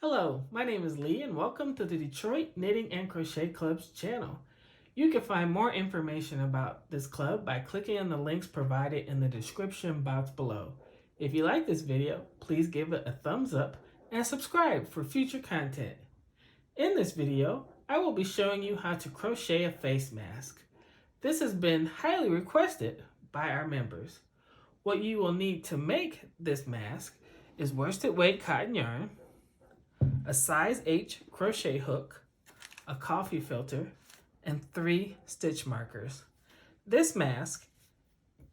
Hello, my name is Lee and welcome to the Detroit Knitting and Crochet Club's channel. You can find more information about this club by clicking on the links provided in the description box below. If you like this video, please give it a thumbs up and subscribe for future content. In this video, I will be showing you how to crochet a face mask. This has been highly requested by our members. What you will need to make this mask is worsted weight cotton yarn, a size H crochet hook, a coffee filter, and 3 stitch markers. This mask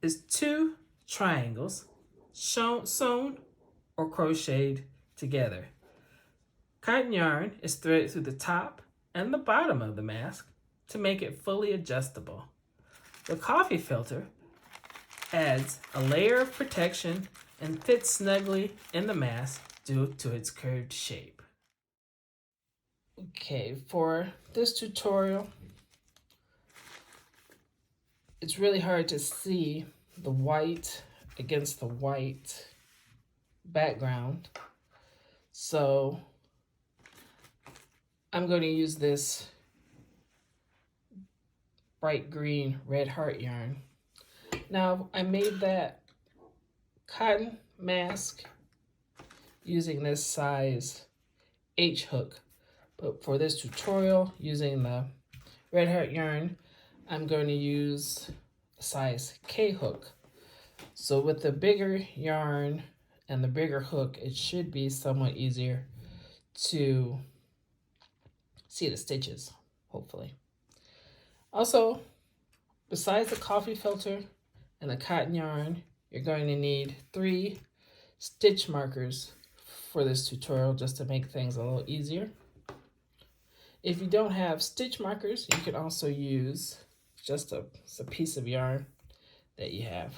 is 2 triangles sewn or crocheted together. Cotton yarn is threaded through the top and the bottom of the mask to make it fully adjustable. The coffee filter adds a layer of protection and fits snugly in the mask due to its curved shape. Okay, for this tutorial, it's really hard to see the white against the white background. So I'm going to use this bright green red heart yarn. Now I made that cotton mask using this size H hook. But for this tutorial, using the red heart yarn, I'm going to use a size K hook. So with the bigger yarn and the bigger hook, it should be somewhat easier to see the stitches, hopefully. Also, besides the coffee filter and the cotton yarn, you're going to need 3 stitch markers for this tutorial just to make things a little easier. If you don't have stitch markers, you can also use just a piece of yarn that you have.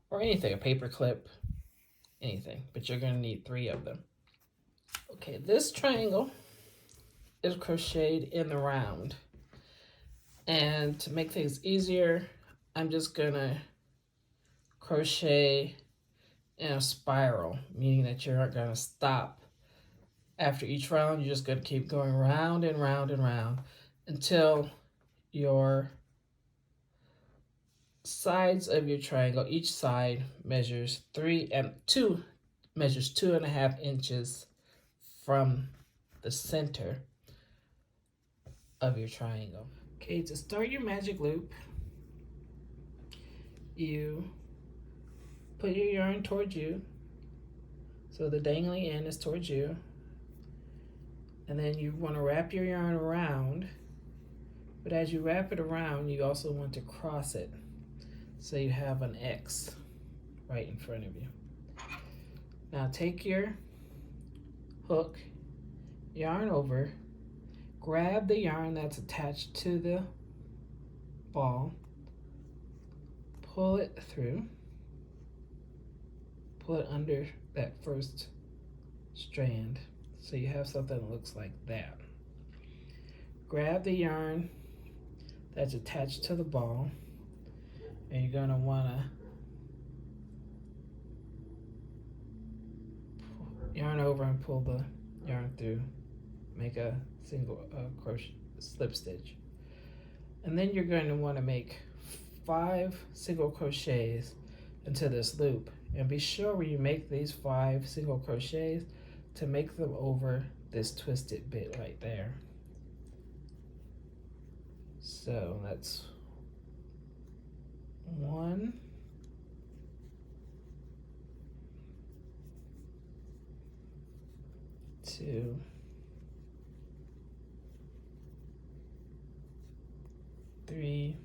Or anything, a paper clip, anything. But you're going to need 3 of them. Okay, this triangle is crocheted in the round. And to make things easier, I'm just going to crochet in a spiral, meaning that you're not going to stop. After each round, you're just going to keep going round and round and round until your sides of your triangle, each side measures 2.5 inches from the center of your triangle. Okay, to start your magic loop, you put your yarn towards you, so the dangling end is towards you. And then you want to wrap your yarn around, but as you wrap it around, you also want to cross it so you have an X right in front of you. Now take your hook, yarn over, grab the yarn that's attached to the ball, pull it through, pull it under that first strand. So you have something that looks like that. Grab the yarn that's attached to the ball, and you're going to want to yarn over and pull the yarn through, make a single crochet slip stitch. And then you're going to want to make 5 single crochets into this loop. And be sure when you make these 5 single crochets to make them over this twisted bit right there. So that's 1, 2, 3,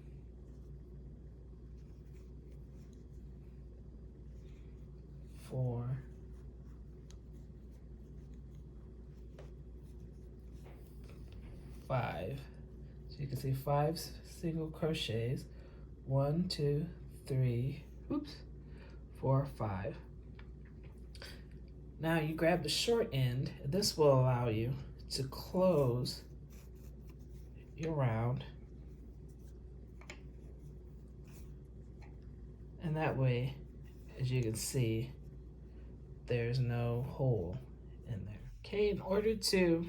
4, 5. So you can see 5 single crochets. 1, 2, 3, 4, 5. Now you grab the short end. This will allow you to close your round. And that way, as you can see, there's no hole in there. Okay, in order to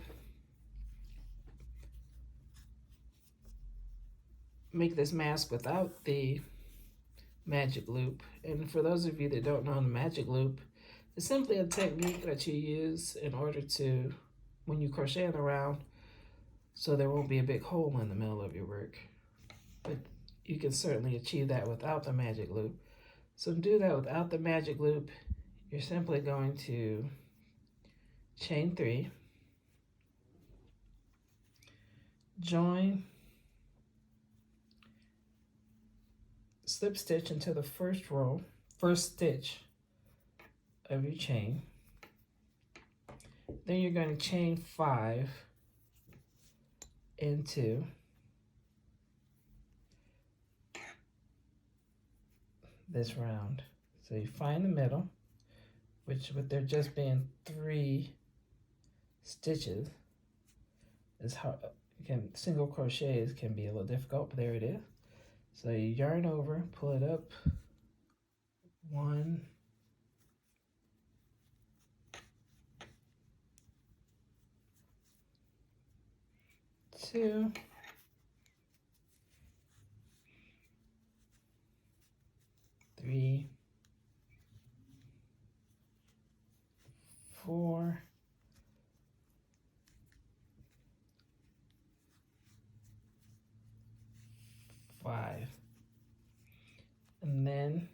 make this mask without the magic loop, and for those of you that don't know the magic loop, it's simply a technique that you use in order to, when you crochet around, so there won't be a big hole in the middle of your work. But you can certainly achieve that without the magic loop. So to do that without the magic loop, you're simply going to chain 3, join, slip stitch into the first stitch of your chain. Then you're going to chain 5 into this round. So you find the middle, which with there just being 3 stitches is how single crochets can be a little difficult, but there it is. So you yarn over, pull it up, 1, 2, 3, 4, 5, and then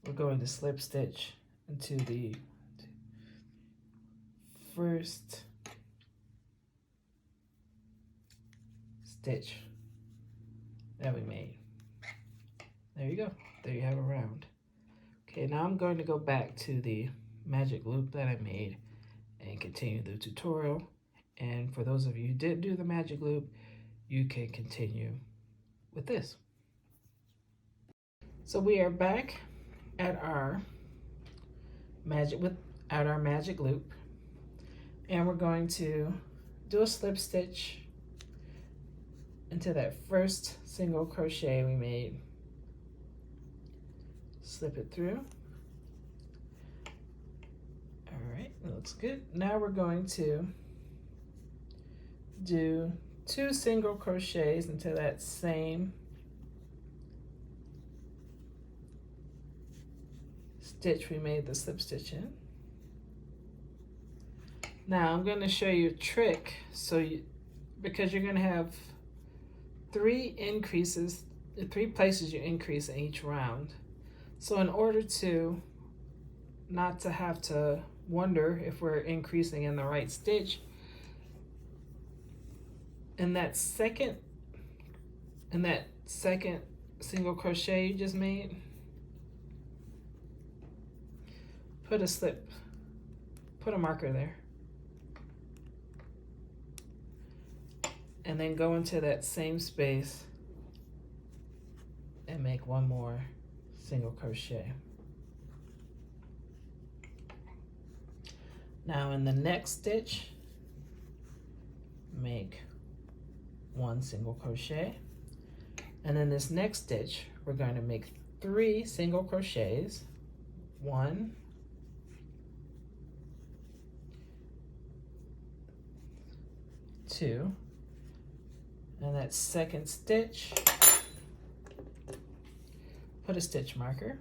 we're going to slip stitch into the first stitch that we made. There you go. There you have a round. Okay, now I'm going to go back to the magic loop that I made and continue the tutorial. And for those of you who didn't do the magic loop, you can continue with this. So we are back at our magic loop, and we're going to do a slip stitch into that first single crochet we made. Slip it through. All right, that looks good. Now we're going to do 2 single crochets into that same stitch we made the slip stitch in. Now I'm going to show you a trick, because you're going to have 3 increases, 3 places you increase in each round. So in order to not to have to wonder if we're increasing in the right stitch, in that second single crochet you just made, put a marker there, and then go into that same space and make 1 more single crochet. Now in the next stitch, make 1 single crochet, and in this next stitch we're going to make 3 single crochets, 1, 2, and that second stitch, put a stitch marker,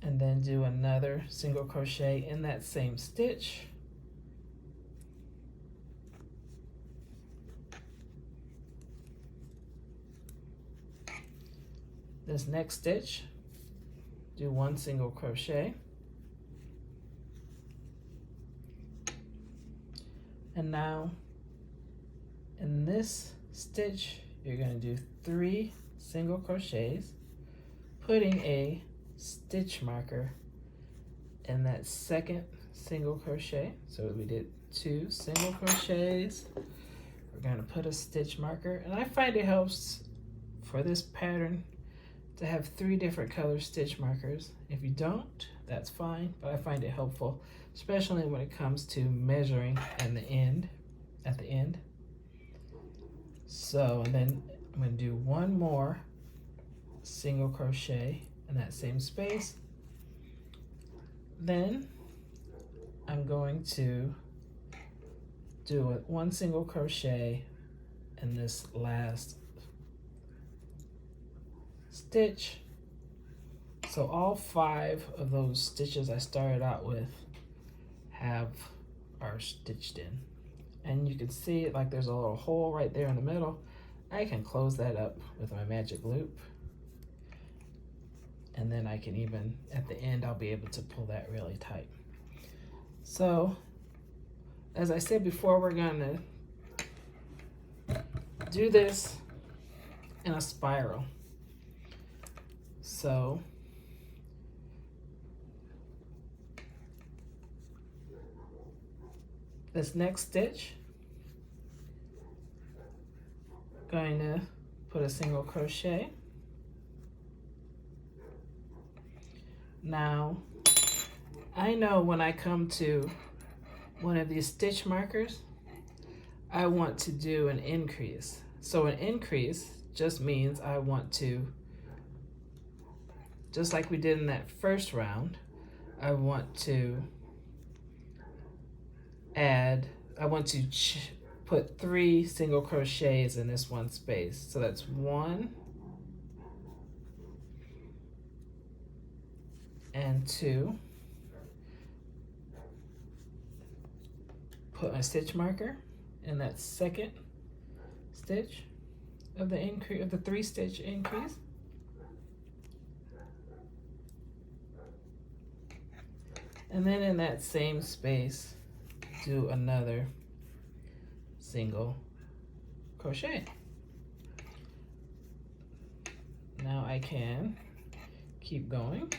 and then do another single crochet in that same stitch, this next stitch, do 1 single crochet, and now in this stitch you're going to do 3 single crochets, putting a stitch marker in that second single crochet. So we did 2 single crochets, we're going to put a stitch marker, and I find it helps for this pattern to have 3 different color stitch markers. If you don't, that's fine, but I find it helpful, especially when it comes to measuring in the end. So, and then I'm going to do one more single crochet in that same space. Then I'm going to do one single crochet in this last stitch. So all 5 of those stitches I started out with are stitched in. And you can see it like there's a little hole right there in the middle. I can close that up with my magic loop. And then I can even, at the end, I'll be able to pull that really tight. So, as I said before, we're gonna do this in a spiral. So, this next stitch, going to put a single crochet. Now, I know when I come to one of these stitch markers, I want to do an increase. So an increase just means I want to, just like we did in that first round, I want to put 3 single crochets in this one space. So that's 1 and 2. Put my stitch marker in that second stitch of the 3 stitch increase. And then in that same space, do another single crochet. Now I can keep going.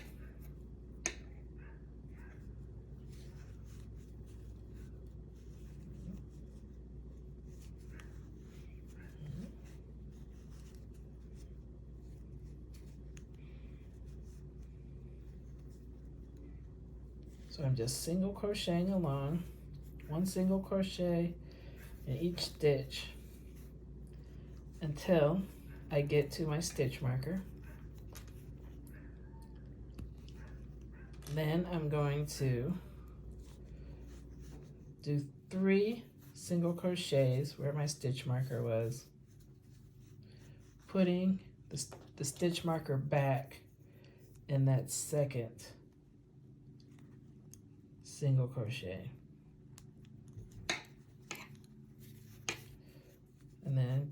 So I'm just single crocheting along, 1 single crochet in each stitch until I get to my stitch marker. Then I'm going to do 3 single crochets where my stitch marker was, putting the stitch marker back in that second single crochet. And then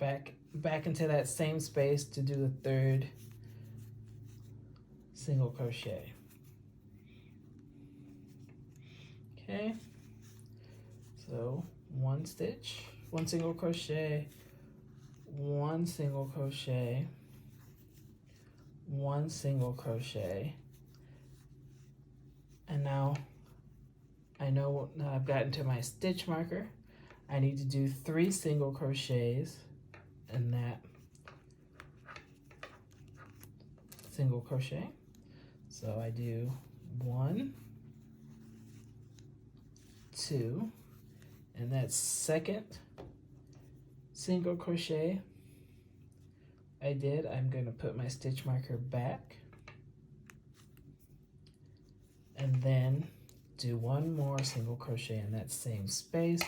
back into that same space to do the 3rd single crochet. Okay, so 1 stitch, 1 single crochet, 1 single crochet, 1 single crochet, and now I know now I've gotten to my stitch marker. I need to do 3 single crochets in that single crochet. So I do 1, 2, and that second single crochet I'm going to put my stitch marker back and then do 1 more single crochet in that same space,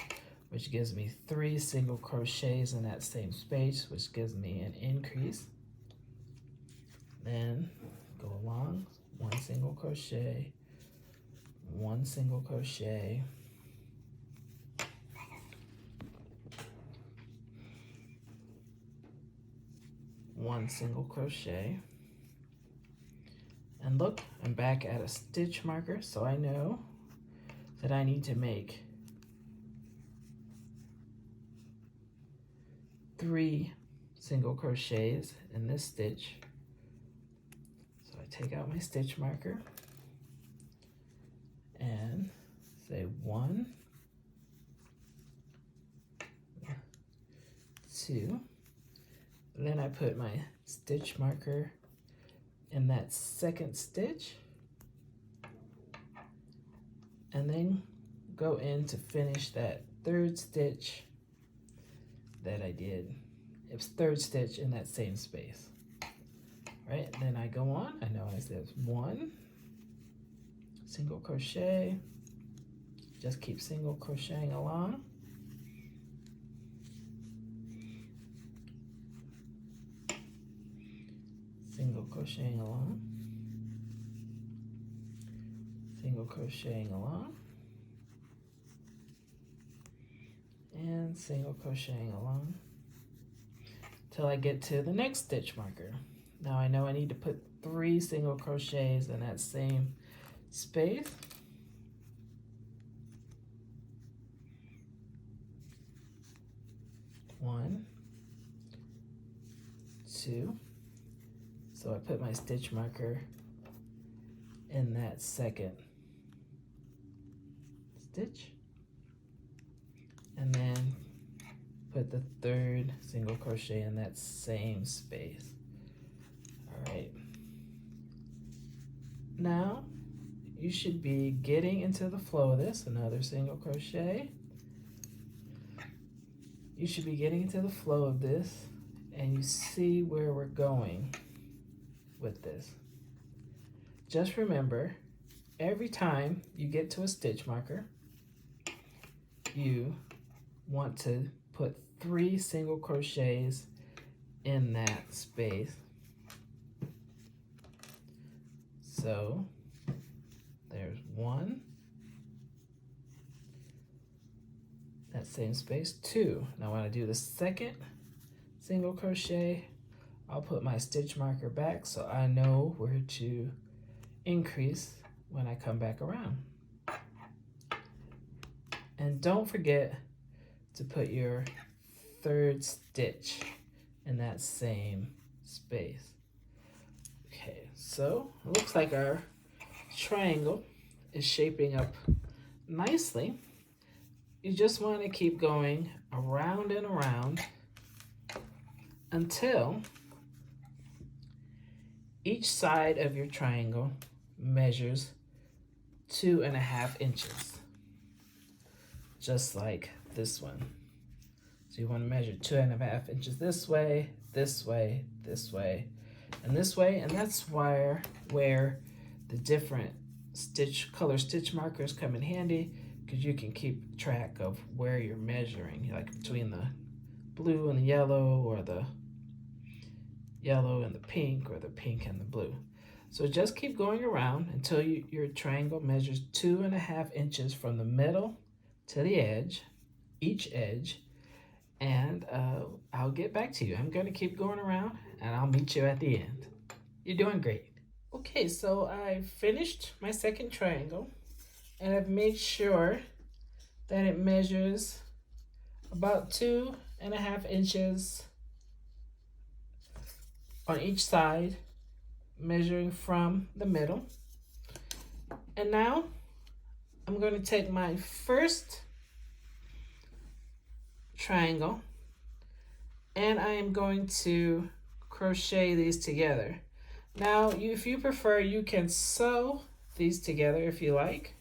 which gives me 3 single crochets in that same space, which gives me an increase. Then go along, 1 single crochet, 1 single crochet, 1 single crochet, and look, I'm back at a stitch marker, so I know that I need to make 3 single crochets in this stitch. So I take out my stitch marker and say 1, 2, then I put my stitch marker in that second stitch and then go in to finish that 3rd stitch that I did It's third stitch in that same space. Right, and then I go on. I know I said 1 single crochet. Just keep single crocheting along. Single crocheting along. Single crocheting along. And single crocheting along till I get to the next stitch marker. Now I know I need to put 3 single crochets in that same space. 1, 2. So I put my stitch marker in that second stitch, and then put the 3rd single crochet in that same space. All right. Now you should be getting into the flow of this. Another single crochet. You should be getting into the flow of this, and you see where we're going with this. Just remember, every time you get to a stitch marker, you want to put 3 single crochets in that space. So there's 1, that same space, 2. Now when I do the second single crochet, I'll put my stitch marker back so I know where to increase when I come back around. And don't forget to put your 3rd stitch in that same space. Okay, so it looks like our triangle is shaping up nicely. You just want to keep going around and around until each side of your triangle measures 2.5 inches, just like this one. So you want to measure 2.5 inches this way, this way, this way, and this way, and that's where the different color stitch markers come in handy, because you can keep track of where you're measuring, like between the blue and the yellow, or the yellow and the pink, or the pink and the blue. So just keep going around until your triangle measures 2.5 inches from the middle to the edge, each edge, and I'll get back to you. I'm going to keep going around, and I'll meet you at the end. You're doing great. Okay, so I finished my second triangle, and I've made sure that it measures about 2.5 inches on each side, measuring from the middle. And now I'm going to take my first triangle, and I am going to crochet these together. Now, if you prefer, you can sew these together if you like.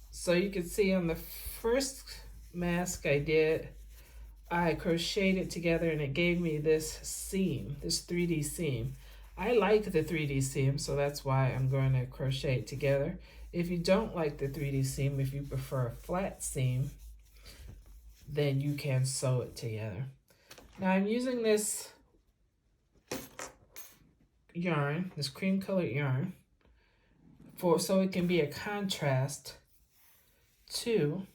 So you can see on the first mask I crocheted it together, and it gave me this seam, this 3D seam. I like the 3D seam, so that's why I'm going to crochet it together. If you don't like the 3D seam, if you prefer a flat seam, then you can sew it together. Now I'm using this yarn, this cream colored yarn, so it can be a contrast to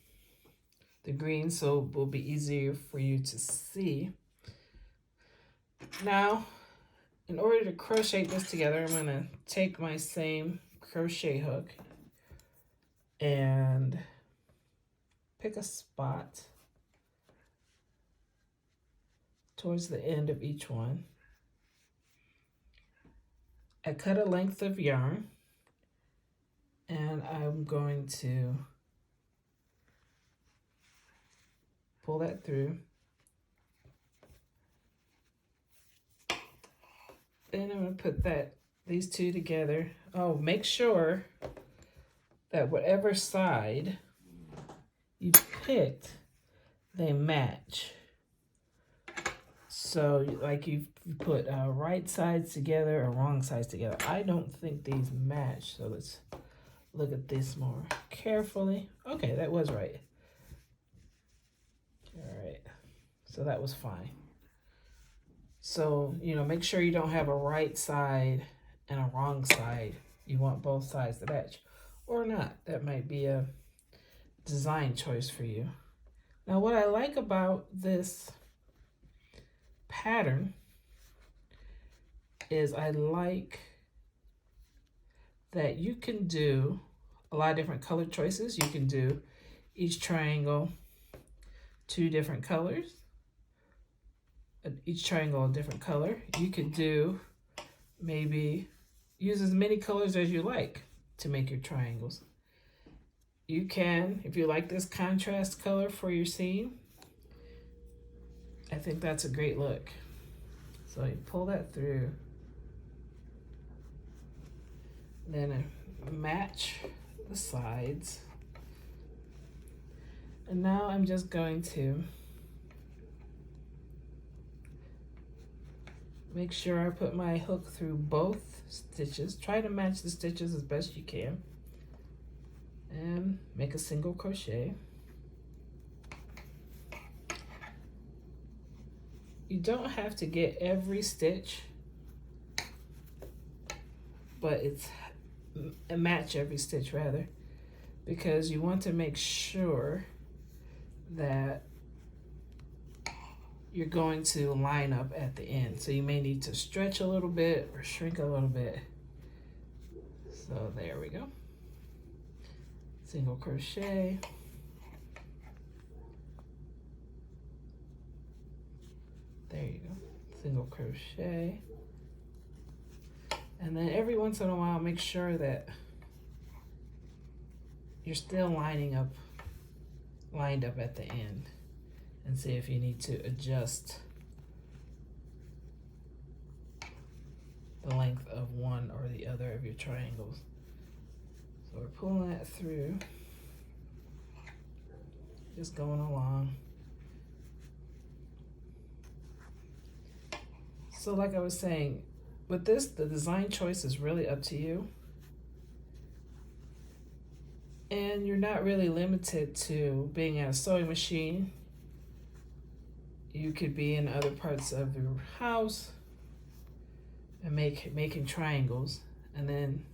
the green, so it will be easier for you to see. Now, in order to crochet this together, I'm going to take my same crochet hook and pick a spot towards the end of each one. I cut a length of yarn, and I'm going to pull that through. Then I'm going to put these two together. Oh, make sure that whatever side you picked, they match. So like you put right sides together or wrong sides together. I don't think these match, so let's look at this more carefully. Okay, that was right. All right, so that was fine. So, you know, make sure you don't have a right side and a wrong side. You want both sides to match or not. That might be a design choice for you. Now, what I like about this pattern is I like that you can do a lot of different color choices. You can do each triangle 2 different colors, each triangle a different color. You could do maybe use as many colors as you like to make your triangles. You can, if you like this contrast color for your scene, I think that's a great look. So you pull that through, then I match the sides. And now I'm just going to make sure I put my hook through both stitches. Try to match the stitches as best you can. And make a single crochet. You don't have to get every stitch, but it's match every stitch rather, because you want to make sure that you're going to line up at the end. So you may need to stretch a little bit or shrink a little bit. So there we go. Single crochet. There you go. Single crochet. And then every once in a while, make sure that you're still lined up at the end, and see if you need to adjust the length of one or the other of your triangles. So we're pulling that through, just going along. So like I was saying, with this, the design choice is really up to you. And you're not really limited to being at a sewing machine. You could be in other parts of your house and making triangles, and then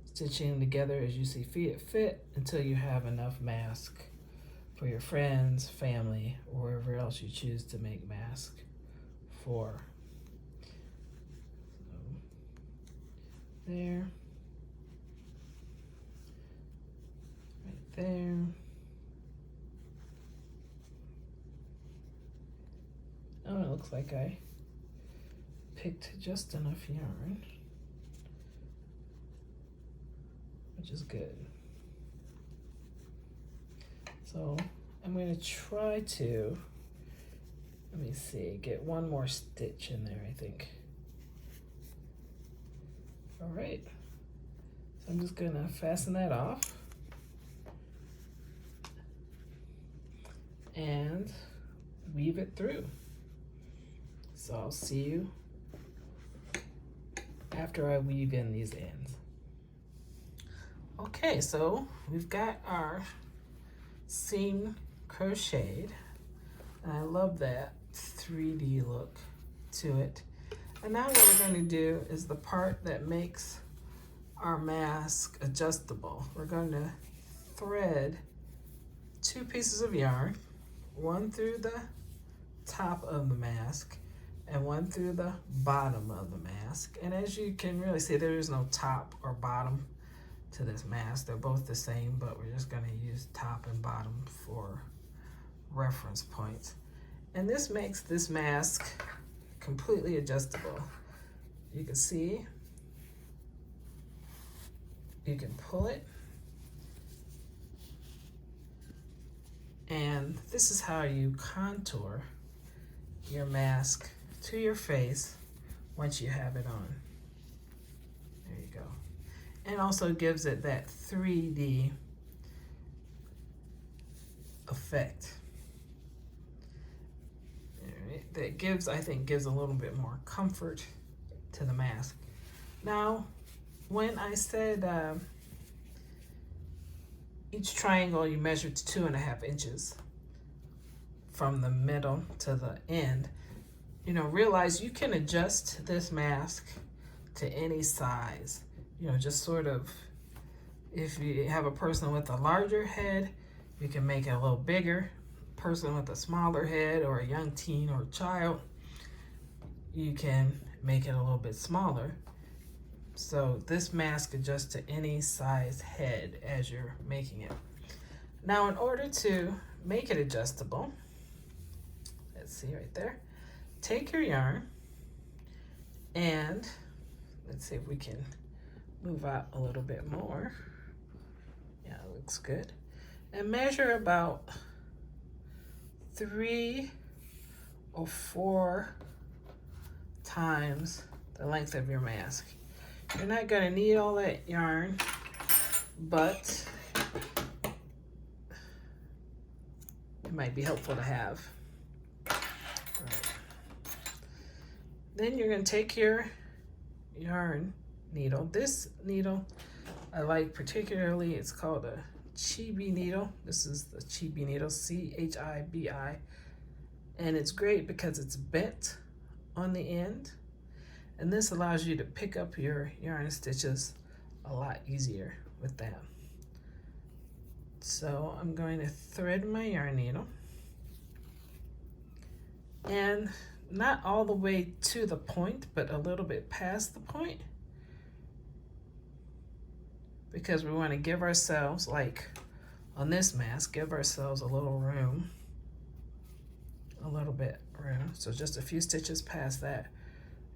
stitching them together as you see fit until you have enough mask for your friends, family, or wherever else you choose to make mask for. So, there. Right there. Oh, it looks like I picked just enough yarn, which is good. So I'm going to try to, let me see, get one more stitch in there, I think. All right, so I'm just going to fasten that off and weave it through. So I'll see you after I weave in these ends. Okay, so we've got our seam crocheted, and I love that 3D look to it. And now what we're going to do is the part that makes our mask adjustable. We're going to thread 2 pieces of yarn, one through the top of the mask and one through the bottom of the mask. And as you can really see, there is no top or bottom to this mask. They're both the same, but we're just going to use top and bottom for reference points. And this makes this mask completely adjustable. You can see, you can pull it, and this is how you contour your mask to your face once you have it on. There you go. And also gives it that 3D effect. All right. that gives, I think, gives a little bit more comfort to the mask. Now, when I said each triangle you measure to 2.5 inches from the middle to the end, you know, realize you can adjust this mask to any size. You know, just sort of, if you have a person with a larger head, you can make it a little bigger. Person with a smaller head or a young teen or child, you can make it a little bit smaller. So this mask adjusts to any size head as you're making it. Now, in order to make it adjustable, let's see right there, take your yarn and let's see if we can move out a little bit more. Yeah, it looks good. And measure about 3 or 4 times the length of your mask. You're not going to need all that yarn, but it might be helpful to have. Right. Then you're going to take your yarn needle. This needle I like particularly, it's called a Chibi needle. This is the Chibi needle, Chibi, and it's great because it's bent on the end, and this allows you to pick up your yarn stitches a lot easier with that. So I'm going to thread my yarn needle, and not all the way to the point, but a little bit past the point, because we want to give ourselves, like on this mask, give ourselves a little room, a little bit room. So just a few stitches past that,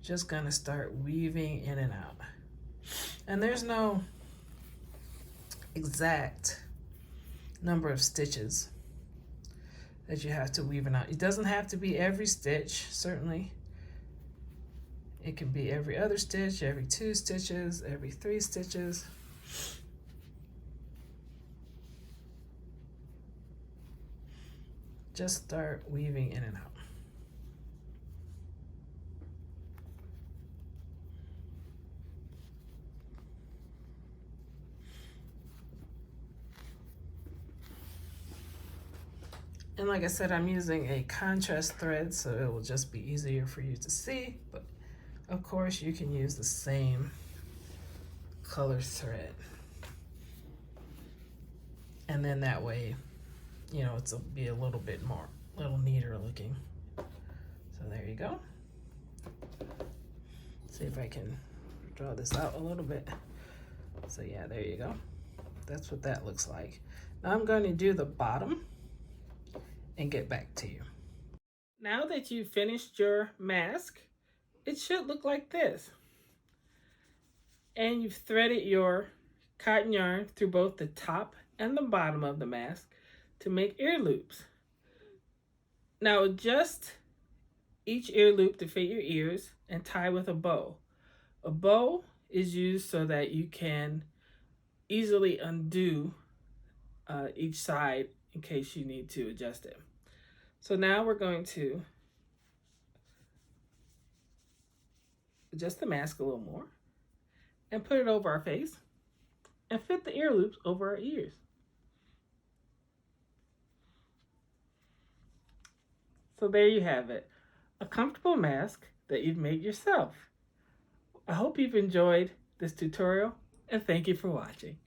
just gonna start weaving in and out. And there's no exact number of stitches that you have to weave in out. It doesn't have to be every stitch, certainly. It can be every other stitch, every 2 stitches, every 3 stitches. Just start weaving in and out. And like I said, I'm using a contrast thread, so it will just be easier for you to see, but of course you can use the same color thread. And then that way, you know, it'll be a little bit more, a little neater looking. So there you go. See if I can draw this out a little bit. So yeah, there you go. That's what that looks like. Now I'm going to do the bottom and get back to you. Now that you've finished your mask, it should look like this. And you've threaded your cotton yarn through both the top and the bottom of the mask to make ear loops. Now adjust each ear loop to fit your ears and tie with a bow. A bow is used so that you can easily undo each side in case you need to adjust it. So now we're going to adjust the mask a little more and put it over our face and fit the ear loops over our ears. So there you have it, a comfortable mask that you've made yourself. I hope you've enjoyed this tutorial and thank you for watching.